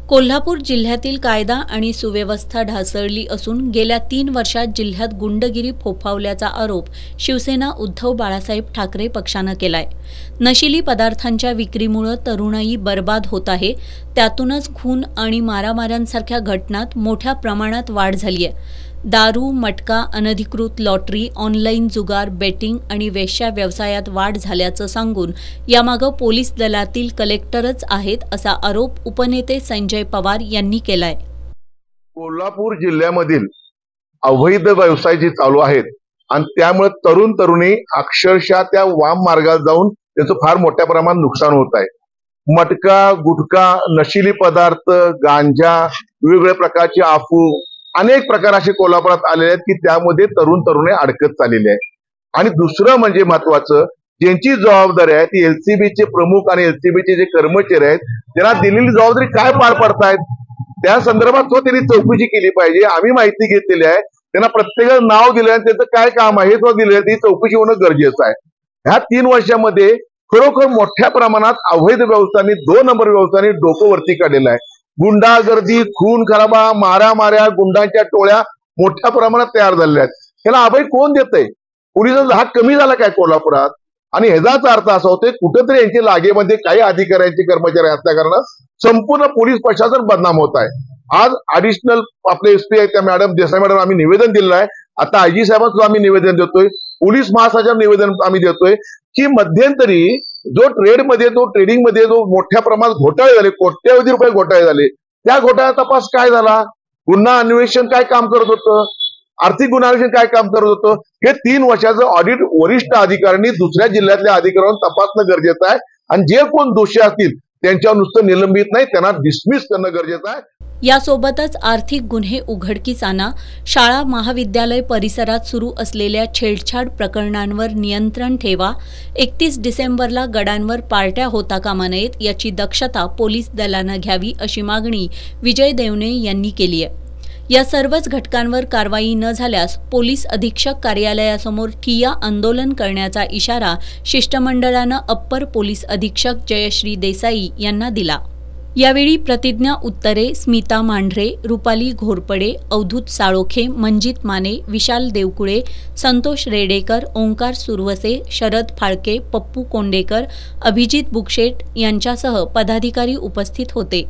कोल्हापूर जिल्ह्यातील कायदा आणि सुव्यवस्था ढासळली असून गेल्या 3 वर्षात जिल्ह्यात गुंडगिरी फोफावल्याचा आरोप शिवसेना उद्धव बाळासाहेब ठाकरे पक्षानं केलाय। नशिली पदार्थांच्या विक्रीमुळे तरुणाई बर्बाद होत आहे। त्यातूनच खून आणि मारामाऱ्यांसारख्या घटनांत मोठ्या प्रमाणात वाढ झाली आहे। दारू, मटका, अनधिकृत लॉटरी, ऑनलाईन जुगार, बेटिंग आणि वेश्या व्यवसायात वाढ झाल्याचं सांगून यामागे पोलीस दलातील कलेक्टरच आहेत असा आरोप उपनेते संजय पवार यांनी केलाय। कोल्हापूर जिल्ह्यामधील अवैध व्यवसाय जे चालू आहेत आणि त्यामुळे तरुण तरुणी अक्षरशः त्या वाम मार्गाला जाऊन त्याचं फार मोठ्या प्रमाणात नुकसान होत आहे। मटका, गुटखा, नशिली पदार्थ, गांजा, वेगवेगळ्या प्रकारची अफू, अनेक प्रकार असे कोल्हापुरात आलेले आहेत की त्यामध्ये तरुण तरुणी अडकत चाललेले आहेत। आणि दुसरं म्हणजे महत्वाचं, ज्यांची जबाबदारी आहे ती एलसीबीचे प्रमुख आणि एलसीबीचे जे कर्मचारी आहेत त्यांना दिलेली जबाबदारी काय पार पडतायत त्या संदर्भात त्यांनी चौकशी केली पाहिजे। आम्ही माहिती घेतलेली आहे, त्यांना प्रत्येकाचं नाव दिलं आणि त्याचं काय काम आहे तो दिलं, ती चौकशी होणं गरजेचं आहे। ह्या 3 वर्षामध्ये खरोखर मोठ्या प्रमाणात अवैध व्यवसायाने 2 नंबर व्यवसायाने डोकं वरती काढलेलं आहे। गुंडागर्दी, खून खराबा, माऱ्या गुंडांच्या टोळ्या मोठ्या प्रमाणात तयार झालेल्या आहेत। ह्याला अभय कोण देतंय? पोलिसांचा हात कमी झाला काय कोल्हापुरात? आणि ह्याचाच अर्थ असा होतोय कुठेतरी यांच्या लागेमध्ये काही अधिकाऱ्यांचे कर्मचारी असल्या कारणानं संपूर्ण पोलीस प्रशासन बदनाम होत आहे। आज ऍडिशनल आपले एसपी आहेत त्या मॅडम देसाई मॅडम आम्ही निवेदन दिलेलं आहे। आता आयजी साहेबांचं आम्ही निवेदन देतोय, पोलीस महासंचालक निवेदन आम्ही देतोय की मध्यंतरी जो ट्रेडिंग मध्ये जो मोठ्या प्रमाणात घोटाळे झाले, कोट्यवधी रुपये घोटाळे झाले, त्या घोटाळ्याचा तपास काय झाला? गुन्हा अन्वेषण काय काम करत होतं? आर्थिक गुन्हा अन्वेषण काय काम करत होतं? हे 3 वर्षाचं ऑडिट वरिष्ठ अधिकाऱ्यांनी दुसऱ्या जिल्ह्यातल्या अधिकाऱ्यांना तपासणं गरजेचं आहे आणि जे कोण दोषी असतील त्यांच्यावर नुसतं निलंबित नाही, त्यांना डिसमिस करणं गरजेचं आहे। यासोबतच आर्थिक गुन्हे उघडकीस आणा, शाळा महाविद्यालय परिसरात सुरू असलेल्या छेडछाड प्रकरणांवर नियंत्रण ठेवा, 31 डिसेंबरला गडांवर पार्ट्या होता कामा नयेत याची दक्षता पोलीस दलानं घ्यावी अशी मागणी विजय देवणे यांनी केली आहे। या सर्वच घटकांवर कारवाई न झाल्यास पोलीस अधीक्षक कार्यालयासमोर ठिय्या आंदोलन करण्याचा इशारा शिष्टमंडळानं अप्पर पोलीस अधीक्षक जयश्री देसाई यांना दिला। यावेळी प्रतिज्ञा उत्तरे, स्मिता मांढरे, रुपाली घोरपडे, अवधूत साळोखे, मंजित माने, विशाल देवकुळे, संतोष रेडेकर, ओंकार सुरवसे, शरद फाळके, पप्पू कोंडेकर, अभिजित बुक्षेट यांच्यासह पदाधिकारी उपस्थित होते।